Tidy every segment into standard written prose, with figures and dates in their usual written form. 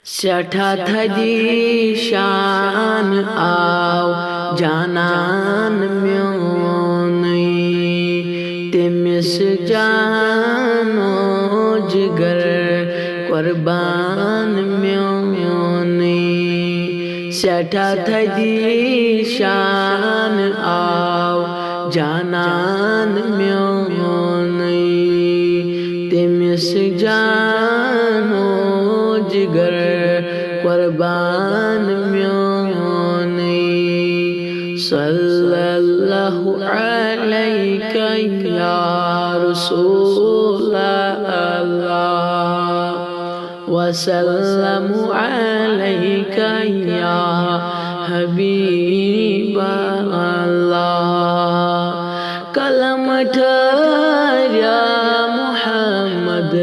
سٹھا تھدی شان آو جانان میونی تمس جانو جگر قربان میونی سٹھا تھدی شان آو جانان میونی تمس جانو جگر قربان میونی صلی اللہ علیکہ یا رسول اللہ وسلم علیکہ یا حبیب اللہ کلم ٹھہریا محمد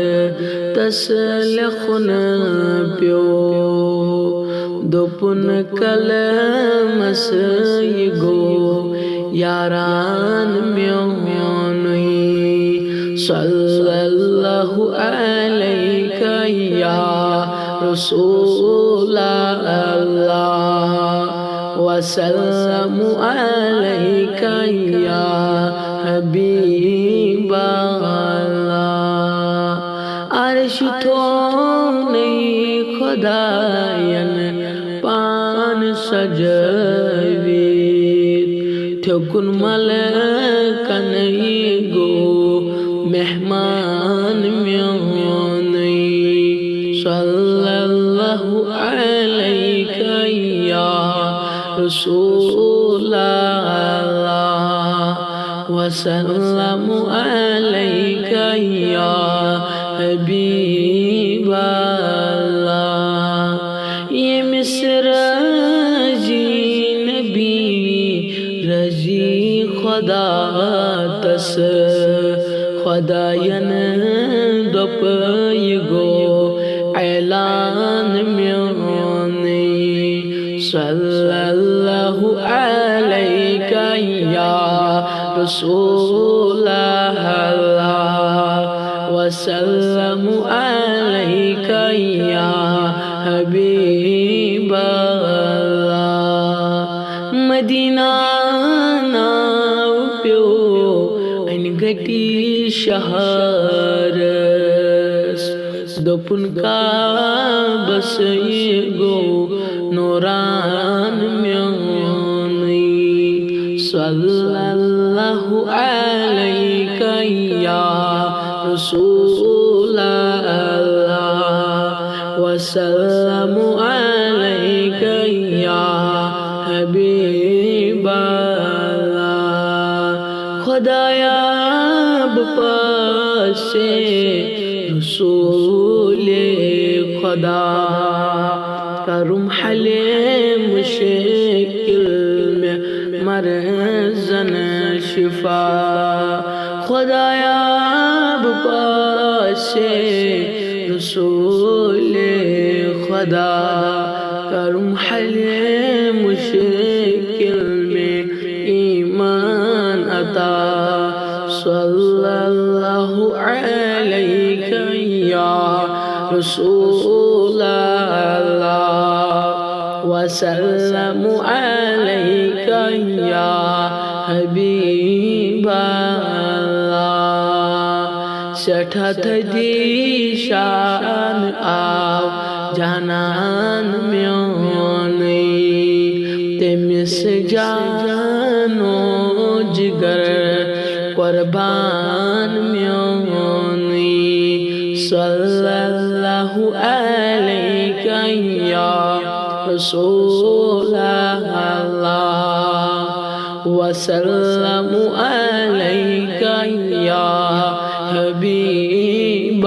تسلخن پیو دوپن کلمس گو یاران میونی صلی اللہ علیکہ یا رسول اللہ وسلم علیکہ یا حبیب اللہ عرش تھونی خداین پان سجوید ٹھکن ملکن گو مہمان میونی صلی اللہ علیکہ یا رسول اللہ وسلم علیکہ یا حبیب اللہ یہ مصر جی نبی رضی خدا تس خداین دپ گو اعلان میونی صلی اللہ علیکہ یا رسول اللہ وسلم علیکہ یا حبیب اللہ مدینہ ناو پیو این گٹی شہر دوپن کا بس گو نوران میونی صلی اللہ علیکہ یا رسول اللہ وسلم علیکہ یا حبیب اللہ خدایا بپاس رسول خدا کرم حلیم مشکل میں مرزن شفا خدایا بپاس رسول خدا کرم حلیم مشکل میں ایمان عطا صلی اللہ علیکہ یا رسول اللہ وسلم علیکہ یا حبیب اللہ سٹھا تھدی شان آو جانان میونی تمس جانو جگر قربان میونی صلی اللہ علیکہ یا رسول اللہ وسلم علیکہ یا حبیب